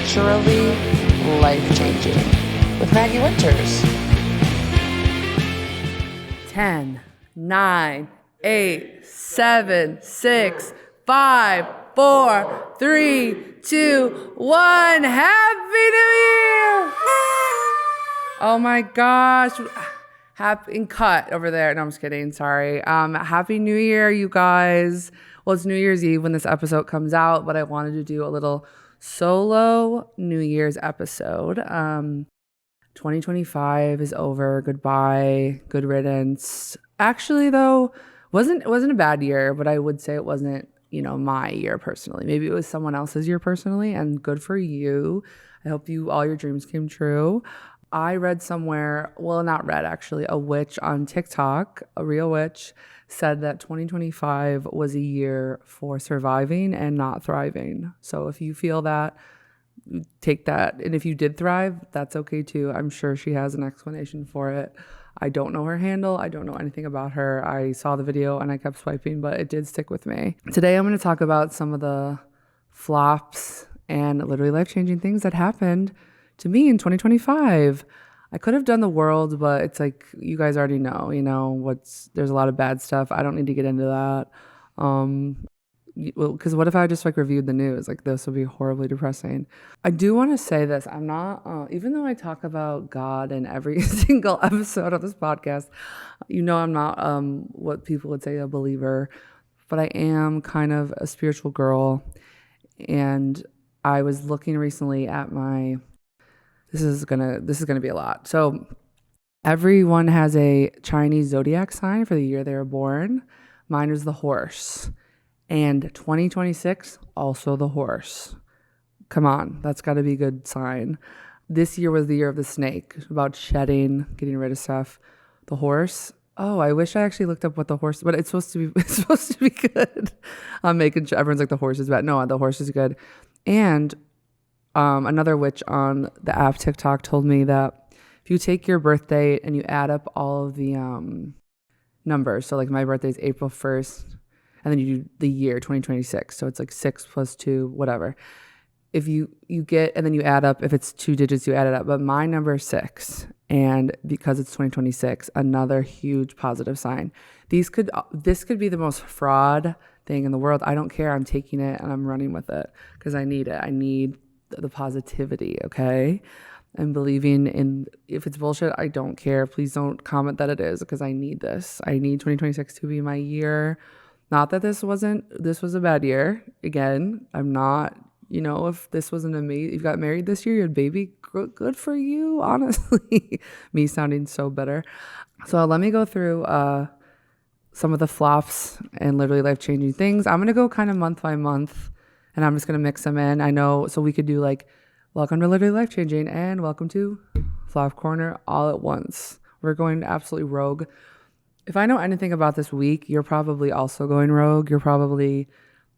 literally life-changing with Maggie Winters. 10, 9, 8, 7, 6, 5, 4, 3, 2, 1. Happy New Year! Oh my gosh. Happy cut over there. No, I'm just kidding. Sorry. Happy New Year, you guys. Well, it's New Year's Eve when this episode comes out, but I wanted to do a little solo New Year's episode. 2025 is over. Goodbye. Good riddance. Actually, though, it wasn't a bad year, but I would say it wasn't, my year personally. Maybe it was someone else's year personally, and good for you. I hope all your dreams came true. I read somewhere, well, not read actually, a witch on TikTok, a real witch, said that 2025 was a year for surviving and not thriving. So if you feel that, take that. And if you did thrive, that's okay too. I'm sure she has an explanation for it. I don't know her handle. I don't know anything about her. I saw the video and I kept swiping, but it did stick with me. Today, I'm going to talk about some of the flops and literally life-changing things that happened to me in 2025. I could have done the world, but it's like, you guys already know, there's a lot of bad stuff. I don't need to get into that. Because what if I just reviewed the news? This would be horribly depressing. I do want to say this. I'm not, even though I talk about God in every single episode of this podcast, I'm not what people would say a believer, but I am kind of a spiritual girl. And I was looking recently at this is gonna be a lot. So everyone has a Chinese zodiac sign for the year they were born. Mine was the horse. And 2026, also the horse. Come on, that's got to be a good sign. This year was the year of the snake, about shedding, getting rid of stuff. The horse, oh, I wish I actually looked up what the horse, but it's supposed to be good. I'm making sure everyone's the horse is bad. No, the horse is good. And another witch on the app TikTok told me that if you take your birth date and you add up all of the numbers, so my birthday is April 1st, and then you do the year 2026, so it's 6 plus 2, whatever. If you get, and then you add up, if it's 2 digits, you add it up. But my number is 6, and because it's 2026, another huge positive sign. This could be the most fraud thing in the world. I don't care. I'm taking it and I'm running with it because I need it. I need the positivity, okay? I'm believing in, if it's bullshit, I don't care. Please don't comment that it is, because I need this. I need 2026 to be my year. Not that this was a bad year. Again, I'm not, if this was an amazing, you got married this year, you had a baby, good for you, honestly. Me sounding so bitter. So let me go through some of the flops and literally life-changing things. I'm going to go kind of month by month, and I'm just going to mix them in. I know, so we could do welcome to literally life-changing and welcome to Flop Corner all at once. We're going absolutely rogue. If I know anything about this week, you're probably also going rogue. You're probably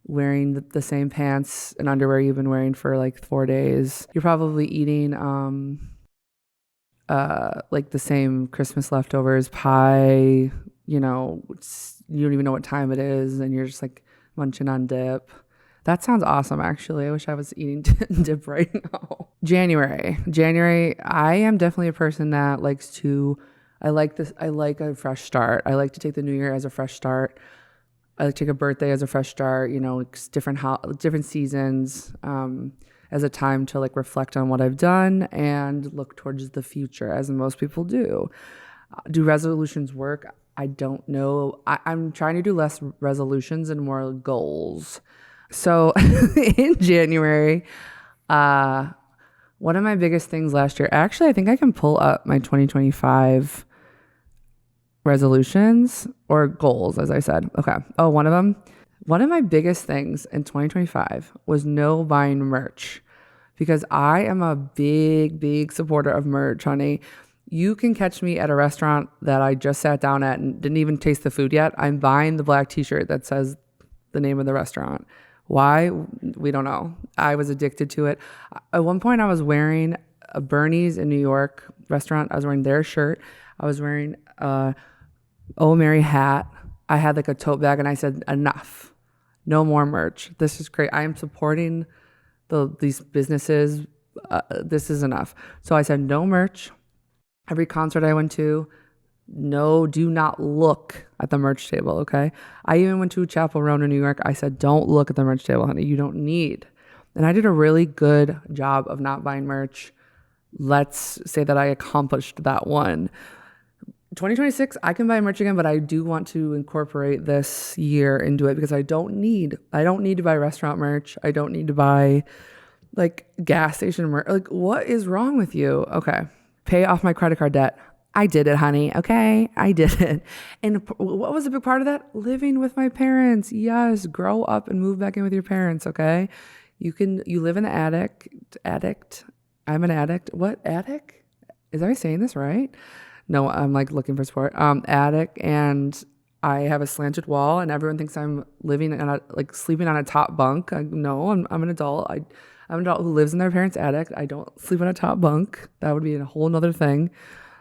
wearing the same pants and underwear you've been wearing for 4 days. You're probably eating the same Christmas leftovers, pie, you don't even know what time it is, and you're just munching on dip. That sounds awesome, actually. I wish I was eating dip right now. January, I am definitely a person that likes to, I like a fresh start. I like to take the new year as a fresh start. I like to take a birthday as a fresh start, different seasons, as a time to reflect on what I've done and look towards the future, as most people do. Do resolutions work? I don't know. I'm trying to do less resolutions and more goals. So in January, one of my biggest things last year, actually, I think I can pull up my 2025 resolutions or goals, as I said. Okay. Oh, one of my biggest things in 2025 was no buying merch, because I am a big, big supporter of merch, honey. You can catch me at a restaurant that I just sat down at and didn't even taste the food yet. I'm buying the black t-shirt that says the name of the restaurant. Why? We don't know. I was addicted to it. At one point, I was wearing a Bernie's in New York restaurant. I was wearing their shirt. I was wearing a Oh Mary hat. I had a tote bag, and I said, enough. No more merch. This is great. I am supporting these businesses this is enough. So I said, no merch. Every concert I went to, no, do not look at the merch table, okay? I even went to Chapel Roan in New York. I said, don't look at the merch table, honey. You don't need. And I did a really good job of not buying merch. Let's say that I accomplished that one. 2026, I can buy merch again, but I do want to incorporate this year into it because I don't need to buy restaurant merch. I don't need to buy like gas station merch. Like, what is wrong with you? Okay. Pay off my credit card debt. I did it, honey. Okay. I did it. And what was a big part of that? Living with my parents. Yes. Grow up and move back in with your parents. Okay. You live in the addict. I'm an addict. What? Attic? Is I saying this right? No, I'm like looking for support. Attic, and I have a slanted wall, and everyone thinks I'm living in sleeping on a top bunk. No, I'm an adult. I'm an adult who lives in their parents' attic. I don't sleep on a top bunk. That would be a whole nother thing.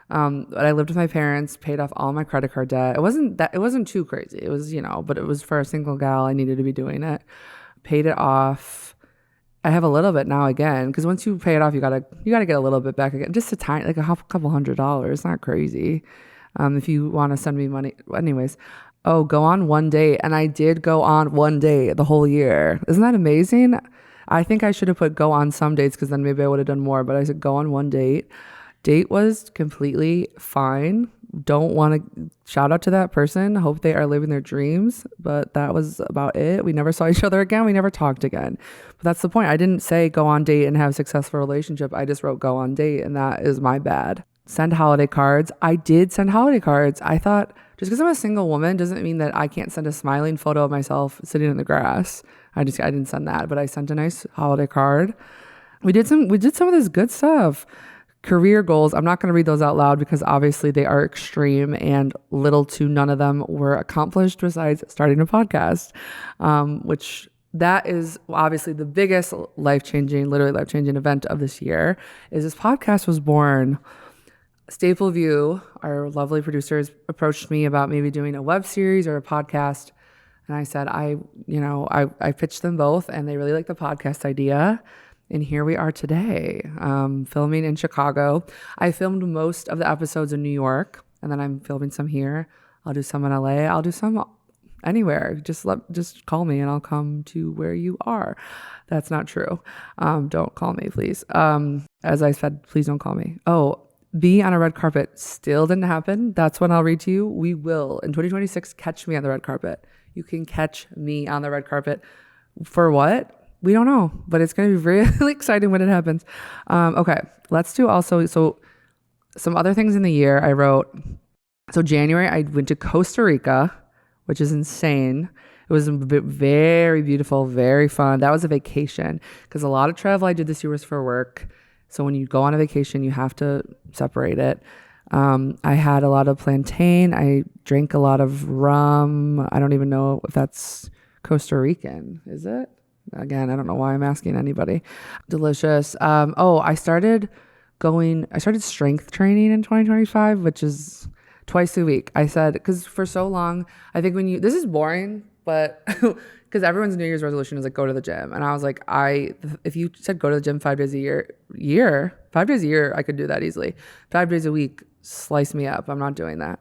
But I lived with my parents, paid off all my credit card debt. It wasn't too crazy. It was, but it was for a single gal. I needed to be doing it. Paid it off. I have a little bit now again, because once you pay it off, you gotta get a little bit back again, just a tiny, like a couple $100s, not crazy. If you want to send me money, anyways. Oh, go on one date, and I did go on one date the whole year. Isn't that amazing? I think I should have put go on some dates because then maybe I would have done more. But I said go on one date. Date was completely fine. Don't want to shout out to that person. Hope they are living their dreams. But that was about it. We never saw each other again. We never talked again. But that's the point. I didn't say go on date and have a successful relationship. I just wrote go on date, and that is my bad. Send holiday cards. I did send holiday cards. I thought just because I'm a single woman doesn't mean that I can't send a smiling photo of myself sitting in the grass. I didn't send that, but I sent a nice holiday card. We did some of this good stuff. Career goals, I'm not going to read those out loud because obviously they are extreme and little to none of them were accomplished besides starting a podcast, which that is obviously the biggest literally life-changing event of this year is this podcast was born. Stapleview, our lovely producers, approached me about maybe doing a web series or a podcast. And I said, I pitched them both and they really like the podcast idea. And here we are today, filming in Chicago. I filmed most of the episodes in New York, and then I'm filming some here. I'll do some in LA. I'll do some anywhere. Just call me and I'll come to where you are. That's not true. Don't call me, please. As I said, please don't call me. Oh, be on a red carpet still didn't happen. That's when I'll read to you. We will, in 2026, catch me on the red carpet. You can catch me on the red carpet. For what? We don't know, but it's going to be really exciting when it happens. Okay, let's do also, so some other things in the year I wrote. So January, I went to Costa Rica, which is insane. It was very beautiful, very fun. That was a vacation because a lot of travel I did this year was for work. So when you go on a vacation, you have to separate it. I had a lot of plantain. I drank a lot of rum. I don't even know if that's Costa Rican, is it? Again, I don't know why I'm asking anybody. Delicious. I started strength training in 2025, which is twice a week. I said, because for so long, I think this is boring, but because everyone's New Year's resolution is like, go to the gym. And I was like, if you said go to the gym 5 days a year, 5 days a year, I could do that easily. 5 days a week, slice me up. I'm not doing that.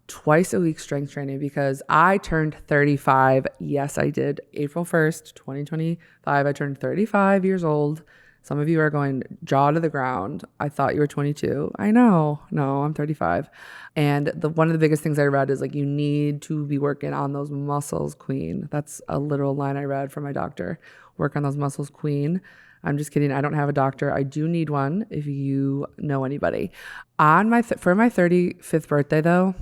Twice a week strength training because I turned 35. Yes, I did. April 1st, 2025, I turned 35 years old. Some of you are going jaw to the ground. I thought you were 22. I know. No, I'm 35. And one of the biggest things I read is like, you need to be working on those muscles, queen. That's a literal line I read from my doctor. Work on those muscles, queen. I'm just kidding. I don't have a doctor. I do need one if you know anybody. For my 35th birthday though,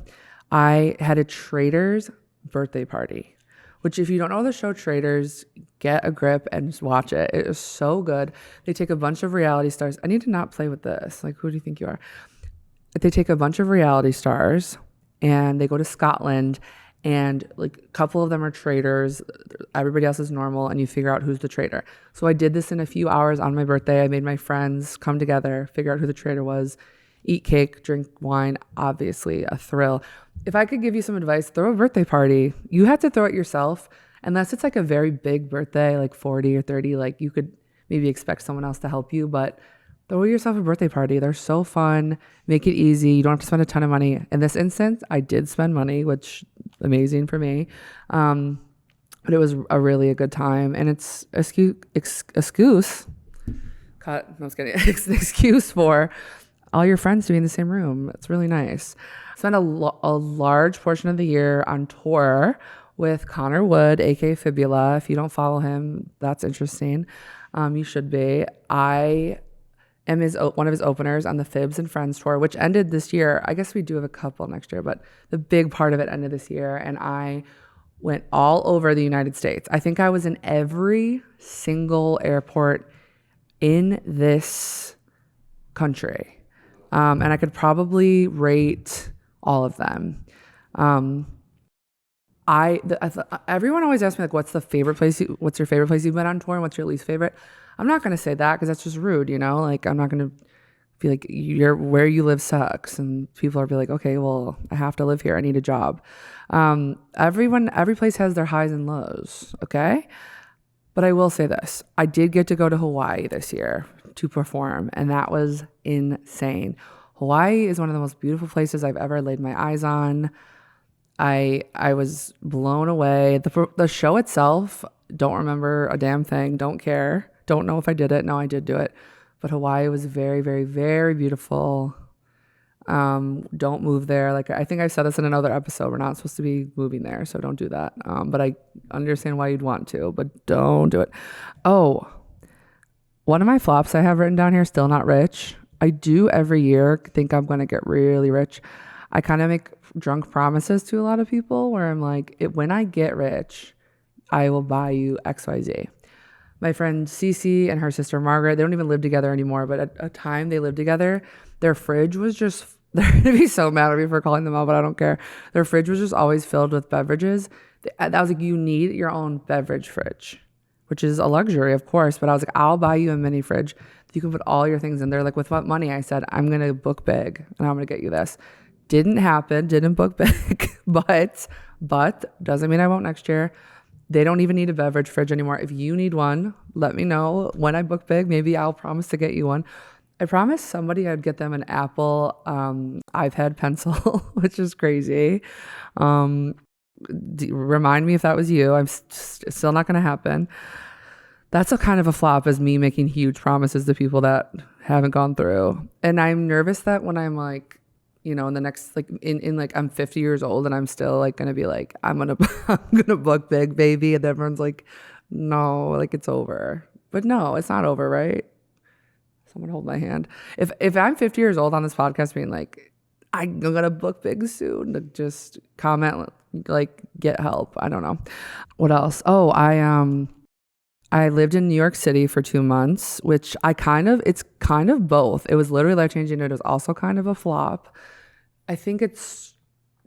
I had a Traitors birthday party, which if you don't know the show Traitors, get a grip and just watch it. It is so good. They take a bunch of reality stars. I need to not play with this. Like, who do you think you are? They take a bunch of reality stars and they go to Scotland and like a couple of them are traitors. Everybody else is normal and you figure out who's the traitor. So I did this in a few hours on my birthday. I made my friends come together, figure out who the traitor was, eat cake, drink wine, obviously a thrill. If I could give you some advice, throw a birthday party. You have to throw it yourself, unless it's like a very big birthday, like 40 or 30, like you could maybe expect someone else to help you. But Throw yourself a birthday party. They're so fun. Make it easy. You don't have to spend a ton of money. In this instance, I did spend money, which amazing for me. But it was a good time. And it's excuse cut. No, I was kidding. It's an excuse for all your friends to be in the same room. It's really nice. Spent a large portion of the year on tour with Connor Wood, aka Fibula. If you don't follow him, that's interesting. You should be. I am one of his openers on the Fibs and Friends tour, which ended this year. I guess we do have a couple next year, but the big part of it ended this year. And I went all over the United States. I think I was in every single airport in this country. And I could probably rate all of them. Everyone always asks me, like, what's your favorite place you've been on tour, and what's your least favorite? I'm not going to say that because that's just rude, you know? Like, I'm not going to be like, where you live sucks. And people are be like, okay, well, I have to live here. I need a job. Every place has their highs and lows, okay? But I will say this. I did get to go to Hawaii this year to perform, and that was insane. Hawaii is one of the most beautiful places I've ever laid my eyes on. I was blown away. The show itself, don't remember a damn thing, don't care. Don't know if I did it. No, I did do it. But Hawaii was very, very, very beautiful. Don't move there. Like, I think I said this in another episode. We're not supposed to be moving there, so don't do that. But I understand why you'd want to, but don't do it. Oh, one of my flops I have written down here, still not rich. I do every year think I'm going to get really rich. I kind of make drunk promises to a lot of people where I'm like, when I get rich, I will buy you XYZ. My friend Cece and her sister Margaret, they don't even live together anymore, but at a time they lived together, their fridge was just, they're going to be so mad at me for calling them out, but I don't care. Their fridge was just always filled with beverages. That was like, you need your own beverage fridge, which is a luxury, of course. But I was like, I'll buy you a mini fridge. You can put all your things in there. Like, with what money? I said, I'm going to book big and I'm going to get you this. Didn't happen, didn't book big, but doesn't mean I won't next year. They don't even need a beverage fridge anymore. If you need one, let me know. When I book big, maybe I'll promise to get you one. I promised somebody I'd get them an Apple iPad pencil, which is crazy. Remind me if that was you. I'm still not going to happen. That's a kind of a flop, as me making huge promises to people that haven't gone through. And I'm nervous that when I'm like, you know, in the next, like, in like, I'm 50 years old and I'm still like going to be like, I'm going to book big, baby. And everyone's like, no, like, it's over. But no, it's not over, right? Someone hold my hand. If I'm 50 years old on this podcast being like, I'm going to book big soon, just comment, like, get help. I don't know. What else? Oh, I lived in New York City for 2 months, which it's kind of both. It was literally life-changing. It was also kind of a flop. I think it's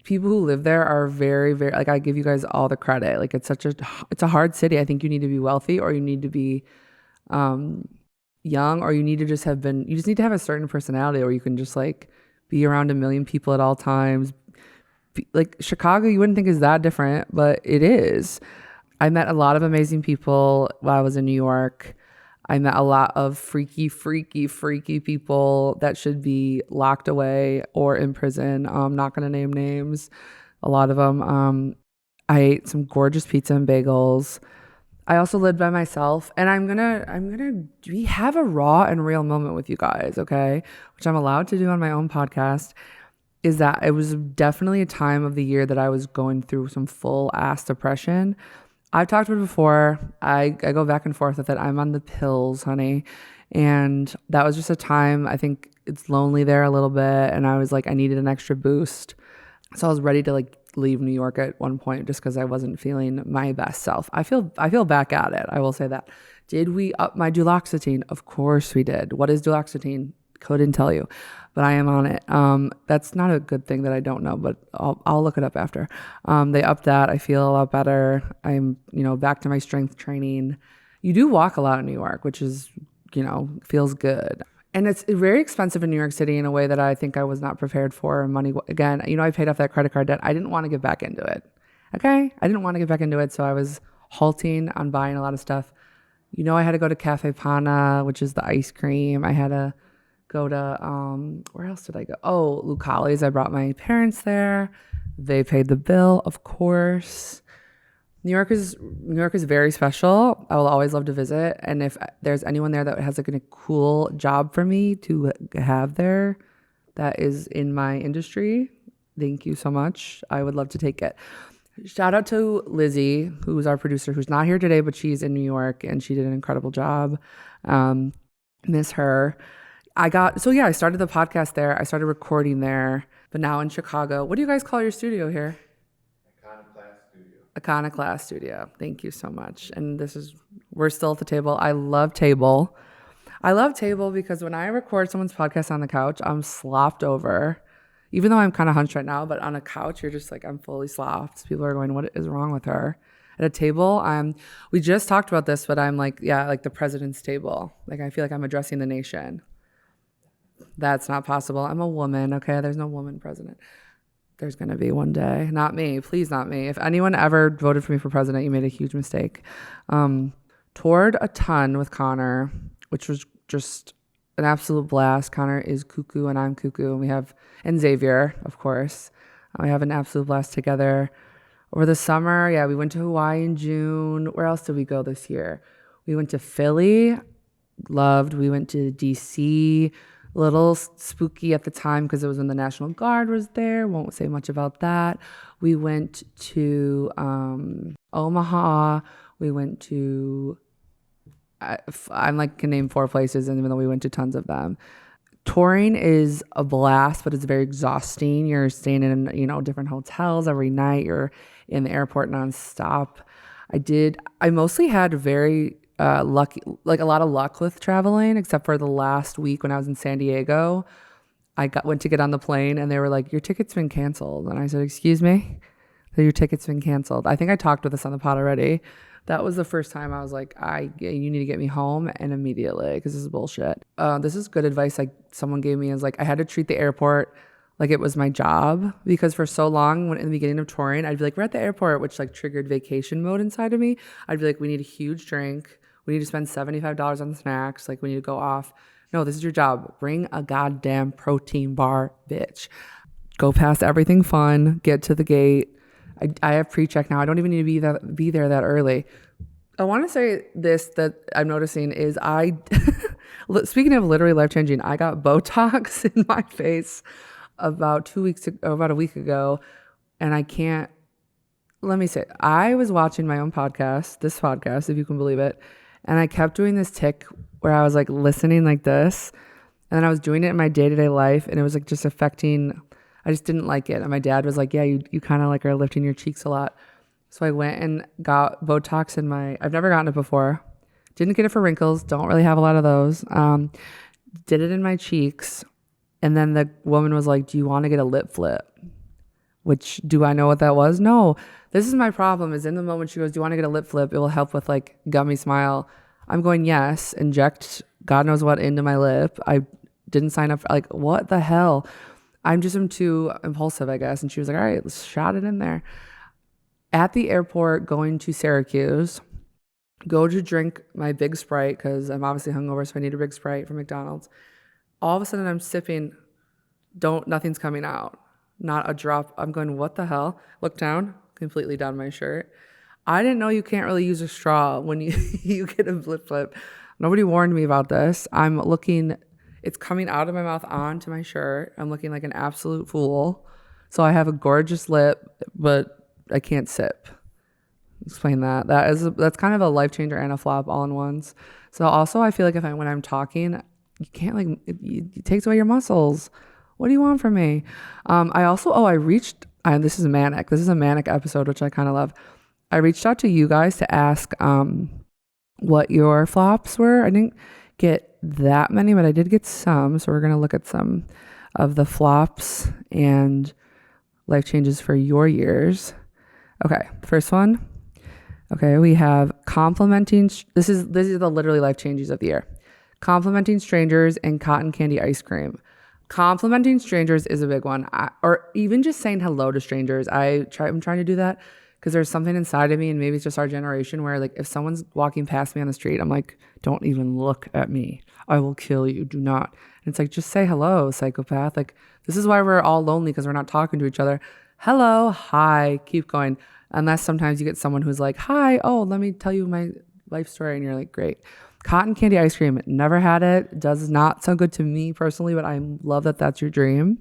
people who live there are very, very, like, I give you guys all the credit. Like, it's a hard city. I think you need to be wealthy, or you need to be young, or you just need to have a certain personality, or you can just like be around a million people at all times. Like, Chicago, you wouldn't think is that different, but it is. I met a lot of amazing people while I was in New York. I met a lot of freaky people that should be locked away or in prison. I'm not going to name names. A lot of them. I ate some gorgeous pizza and bagels. I also lived by myself, and I'm gonna have a raw and real moment with you guys, okay? Which I'm allowed to do on my own podcast. Is that it was definitely a time of the year that I was going through some full ass depression. I've talked about it before. I go back and forth with it. I'm on the pills, honey. And that was just a time, I think it's lonely there a little bit. And I was like, I needed an extra boost. So I was ready to like leave New York at one point just because I wasn't feeling my best self. I feel back at it. I will say that. Did we up my duloxetine? Of course we did. What is duloxetine? Couldn't tell you, but I am on it. That's not a good thing that I don't know, but I'll look it up after. They upped that. I feel a lot better. I'm, back to my strength training. You do walk a lot in New York, which is, feels good. And it's very expensive in New York City in a way that I think I was not prepared for. Money, again, I paid off that credit card debt. I didn't want to get back into it. Okay. I didn't want to get back into it. So I was halting on buying a lot of stuff. I had to go to Cafe Pana, which is the ice cream. I had to go to, where else did I go? Oh, Lucali's. I brought my parents there. They paid the bill, of course. New York is very special. I will always love to visit. And if there's anyone there that has like a cool job for me to have there that is in my industry, thank you so much. I would love to take it. Shout out to Lizzie, who's our producer, who's not here today, but she's in New York and she did an incredible job. Miss her. I started the podcast there. I started recording there, but now in Chicago. What do you guys call your studio here? Iconoclast Studio. Thank you so much. And we're still at the table. I love table. Because when I record someone's podcast on the couch, I'm slopped over. Even though I'm kind of hunched right now, but on a couch, you're just like, I'm fully slopped. People are going, what is wrong with her? At a table, we just talked about this, but I'm like, yeah, like the president's table. Like, I feel like I'm addressing the nation. That's not possible. I'm a woman, okay? There's no woman president. There's going to be one day. Not me. Please, not me. If anyone ever voted for me for president, you made a huge mistake. Toured a ton with Connor, which was just an absolute blast. Connor is cuckoo and I'm cuckoo. And Xavier, of course. We have an absolute blast together. Over the summer, yeah, we went to Hawaii in June. Where else did we go this year? We went to Philly. Loved. We went to DC. A little spooky at the time because it was when the National Guard was there. Won't say much about that. We went to Omaha. We went to, I'm like can name 4 places, and even though we went to tons of them. Touring is a blast, but it's very exhausting. You're staying in, different hotels every night. You're in the airport nonstop. I mostly had very lucky, like a lot of luck with traveling, except for the last week when I was in San Diego. Went to get on the plane and they were like, your ticket's been canceled. And I said, excuse me? Your ticket's been canceled. I think I talked with this on the pod already. That was the first time I was like, you need to get me home and immediately, because this is bullshit. This is good advice like someone gave me, is like I had to treat the airport like it was my job, because for so long when in the beginning of touring, I'd be like, we're at the airport, which like triggered vacation mode inside of me. I'd be like, we need a huge drink. We need to spend $75 on snacks. Like, we need to go off. No, this is your job. Bring a goddamn protein bar, bitch. Go past everything fun. Get to the gate. I have pre-check now. I don't even need to be there that early. I want to say this that I'm noticing is speaking of literally life-changing, I got Botox in my face about a week ago, and I can't. Let me say, I was watching my own podcast, this podcast, if you can believe it. And I kept doing this tick where I was like listening like this. And then I was doing it in my day-to-day life. And it was like just affecting, I just didn't like it. And my dad was like, yeah, you kind of like are lifting your cheeks a lot. So I went and got Botox I've never gotten it before. Didn't get it for wrinkles. Don't really have a lot of those. Did it in my cheeks. And then the woman was like, do you want to get a lip flip? Which, do I know what that was? No. This is my problem, is in the moment she goes, do you want to get a lip flip? It will help with like gummy smile. I'm going, yes, inject God knows what into my lip. I didn't sign up for, like, what the hell? I'm too impulsive, I guess. And she was like, all right, let's shot it in there. At the airport, going to Syracuse, go to drink my big Sprite, because I'm obviously hungover, so I need a big Sprite from McDonald's. All of a sudden I'm sipping, nothing's coming out. Not a drop. I'm going, what the hell? Look down, completely down my shirt. I didn't know you can't really use a straw when you get a lip flip. Nobody warned me about this. It's coming out of my mouth onto my shirt. I'm looking like an absolute fool. So I have a gorgeous lip, but I can't sip. Explain that. That's kind of a life changer and a flop all in ones. So also I feel like when I'm talking, you can't it takes away your muscles. What do you want from me? This is manic. This is a manic episode, which I kind of love. I reached out to you guys to ask what your flops were. I didn't get that many, but I did get some. So we're going to look at some of the flops and life changes for your years. Okay, first one. Okay, we have complimenting. This is the literally life changes of the year. Complimenting strangers and cotton candy ice cream. Complimenting strangers is a big one, or even just saying hello to strangers. I'm trying to do that, because there's something inside of me, and maybe it's just our generation, where like if someone's walking past me on the street, I'm like, don't even look at me. I will kill you. Do not. And it's like, just say hello, psychopath. Like, this is why we're all lonely, because we're not talking to each other. Hello, hi, keep going. Unless sometimes you get someone who's like, hi, oh, let me tell you my life story. And you're like, great. Cotton candy ice cream, never had it. Does not sound good to me personally, but I love that that's your dream.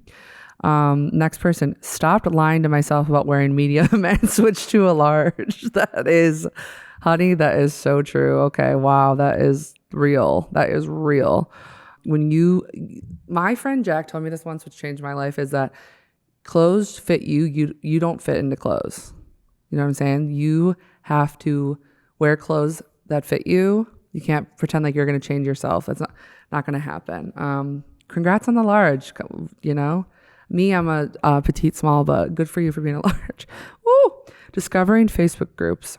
Next person, stopped lying to myself about wearing medium and switched to a large. That is, honey, that is so true. Okay, wow, that is real. That is real. My friend Jack told me this once, which changed my life, is that clothes fit you. You don't fit into clothes. You know what I'm saying? You have to wear clothes that fit you. You can't pretend like you're going to change yourself. That's not going to happen. Congrats on the large, you know? Me, I'm a petite small, but good for you for being a large. Woo! Discovering Facebook groups.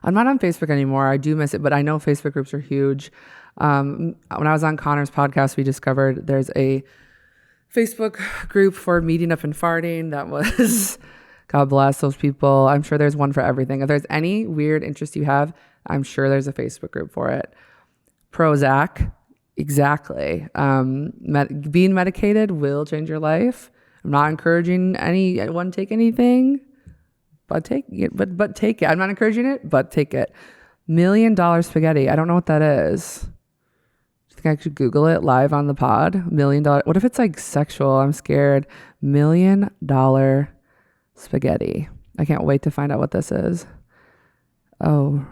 I'm not on Facebook anymore. I do miss it, but I know Facebook groups are huge. When I was on Connor's podcast, we discovered there's a Facebook group for meeting up and farting. That was, God bless those people. I'm sure there's one for everything. If there's any weird interest you have, I'm sure there's a Facebook group for it. Prozac. Exactly. Being medicated will change your life. I'm not encouraging anyone to take anything, but take it. But take it. I'm not encouraging it, but take it. $1 million spaghetti. I don't know what that is. Do you think I should Google it live on the pod? $1 million. What if it's like sexual? I'm scared. $1 million spaghetti. I can't wait to find out what this is. Oh.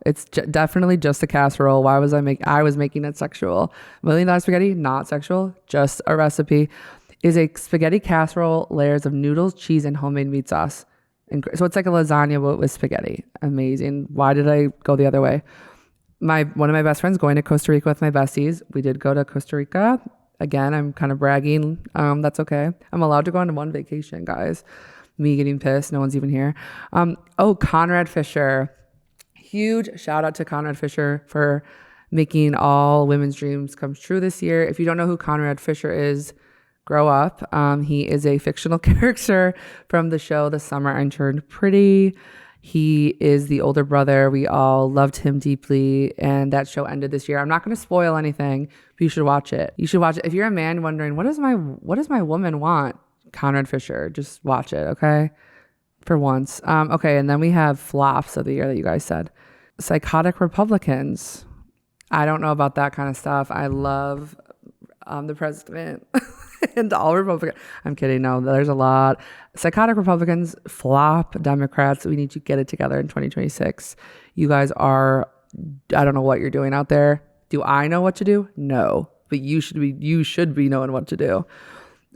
It's definitely just a casserole. Why was I was making it sexual. $1 million spaghetti, not sexual, just a recipe. Is a spaghetti casserole, layers of noodles, cheese, and homemade meat sauce. So it's like a lasagna but with spaghetti. Amazing. Why did I go the other way? One of my best friends going to Costa Rica with my besties. We did go to Costa Rica. Again, I'm kind of bragging. That's okay. I'm allowed to go on one vacation, guys. Me getting pissed. No one's even here. Conrad Fisher. Huge shout out to Conrad Fisher for making all women's dreams come true this year. If you don't know who Conrad Fisher is, grow up. He is a fictional character from the show The Summer I Turned Pretty. He is the older brother. We all loved him deeply, and that show ended this year. I'm not going to spoil anything, but you should watch it. You should watch it. If you're a man wondering, what does my woman want? Conrad Fisher. Just watch it, okay? For once. Okay, and then we have flops of the year that you guys said. Psychotic Republicans. I don't know about that kind of stuff. I love the president and all Republicans. I'm kidding. No, there's a lot. Psychotic Republicans, flop Democrats. We need to get it together in 2026. You guys are, I don't know what you're doing out there. Do I know what to do? No, but you should be knowing what to do.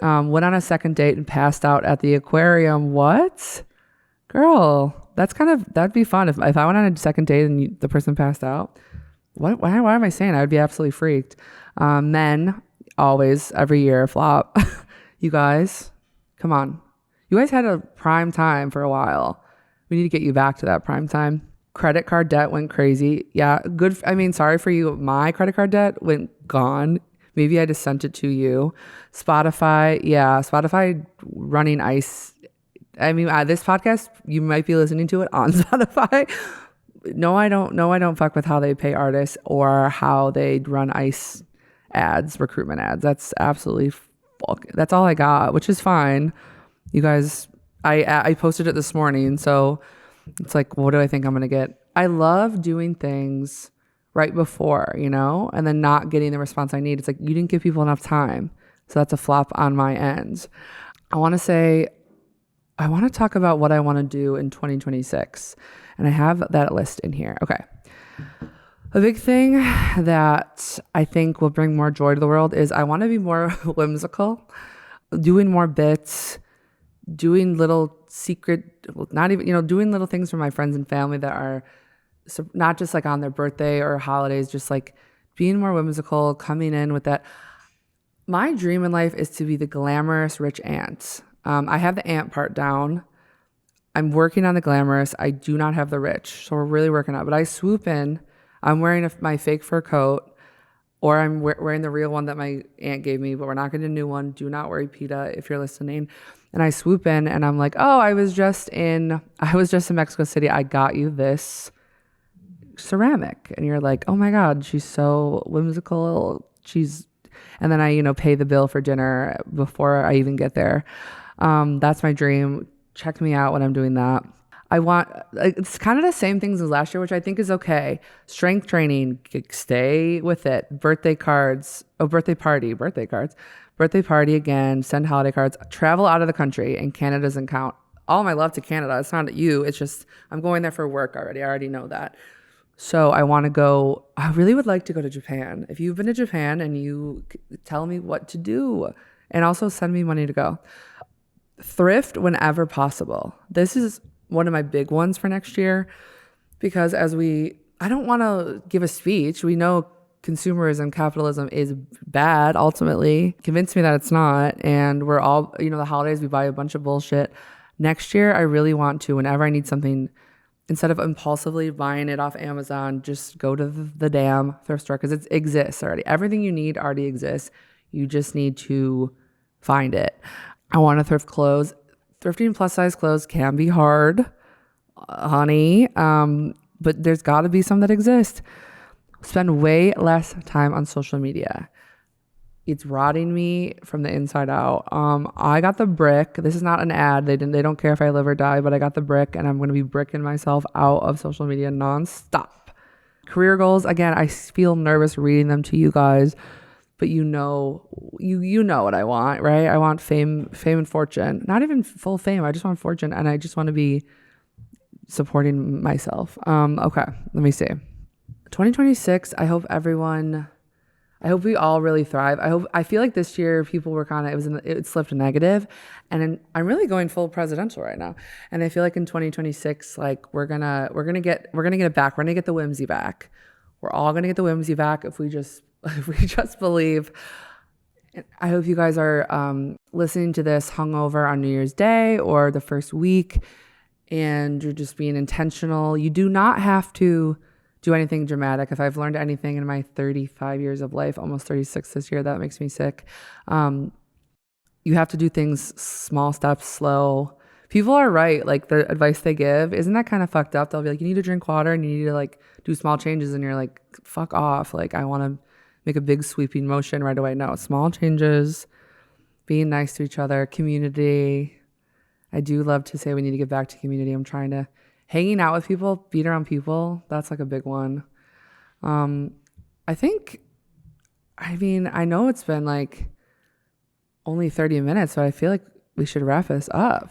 Went on a second date and passed out at the aquarium. What? Girl, that'd be fun. If I went on a second date and the person passed out, why am I saying I would be absolutely freaked? Men, always, every year, flop. You guys, come on. You guys had a prime time for a while. We need to get you back to that prime time. Credit card debt went crazy. Yeah, good. I mean, sorry for you. My credit card debt went gone. Maybe I just sent it to you. Spotify running ice. I mean, this podcast, you might be listening to it on Spotify. No, I don't fuck with how they pay artists or how they run ice ads, recruitment ads. That's absolutely that's all I got, which is fine. You guys, I posted it this morning, so it's like, what do I think I'm gonna get? I love doing things right before, and then not getting the response I need. It's like, you didn't give people enough time. So that's a flop on my end. I want to talk about what I want to do in 2026. And I have that list in here. Okay. A big thing that I think will bring more joy to the world is I want to be more whimsical, doing more bits, doing little doing little things for my friends and family that are not just like on their birthday or holidays, just like being more whimsical, coming in with that. My dream in life is to be the glamorous rich aunt. I have the aunt part down. I'm working on the glamorous. I do not have the rich. So we're really working on it. But I swoop in. I'm wearing my fake fur coat. or I'm wearing the real one that my aunt gave me, but we're not getting a new one. Do not worry, PETA, if you're listening. And I swoop in and I'm like, oh, I was just in Mexico City. I got you this ceramic. And you're like, oh my God, she's so whimsical. And then I, pay the bill for dinner before I even get there. That's my dream. Check me out when I'm doing that. It's kind of the same things as last year, which I think is okay. Strength training, stay with it. Birthday cards, birthday party again, send holiday cards, travel out of the country, and Canada doesn't count. All my love to Canada. It's not you. It's just, I'm going there for work already. I already know that. So I want to go. I really would like to go to Japan. If you've been to Japan and you tell me what to do, and also send me money to go. Thrift whenever possible. This is one of my big ones for next year, because I don't want to give a speech. We know consumerism, capitalism is bad ultimately. Convince me that it's not. And we're all, the holidays, we buy a bunch of bullshit. Next year, I really want to, whenever I need something, instead of impulsively buying it off Amazon, just go to the damn thrift store, because it exists already. Everything you need already exists. You just need to find it. I want to thrift clothes. Thrifting plus size clothes can be hard, honey, but there's got to be some that exist. Spend way less time on social media. It's rotting me from the inside out. I got the brick. This is not an ad. They don't care if I live or die, but I got the brick, and I'm going to be bricking myself out of social media nonstop. Career goals, again, I feel nervous reading them to you guys, but you know what I want, right? I want fame and fortune. Not even full fame. I just want fortune, and I just want to be supporting myself. Okay, let me see. 2026, I hope we all really thrive. I feel like this year people were it slipped negative, and I'm really going full presidential right now. And I feel like in 2026, like we're gonna get it back. We're gonna get the whimsy back. We're all gonna get the whimsy back if we just believe. I hope you guys are listening to this hungover on New Year's Day or the first week, and you're just being intentional. You do not have to do anything dramatic. If I've learned anything in my 35 years of life, almost 36 this year, that makes me sick. You have to do things small steps, slow. People are right. Like, the advice they give, isn't that kind of fucked up? They'll be like, you need to drink water and you need to like do small changes. And you're like, fuck off. Like, I want to make a big sweeping motion right away. No, small changes, being nice to each other, community. I do love to say we need to get back to community. I'm trying to hanging out with people, being around people. That's like a big one. I know it's been like only 30 minutes, but I feel like we should wrap this up.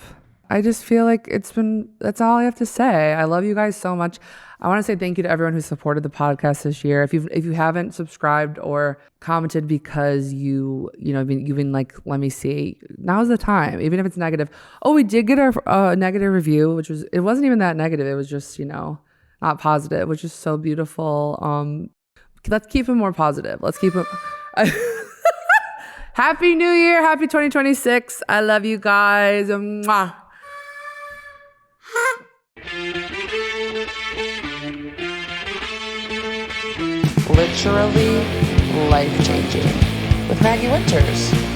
I just feel like that's all I have to say. I love you guys so much. I want to say thank you to everyone who supported the podcast this year. If you haven't subscribed or commented because you've been like, let me see, now's the time, even if it's negative. Oh, we did get a negative review, it wasn't even that negative. It was just, not positive, which is so beautiful. Let's keep it more positive. Let's keep it. Happy New Year. Happy 2026. I love you guys. Mwah. Literally life-changing with Maggie Winters.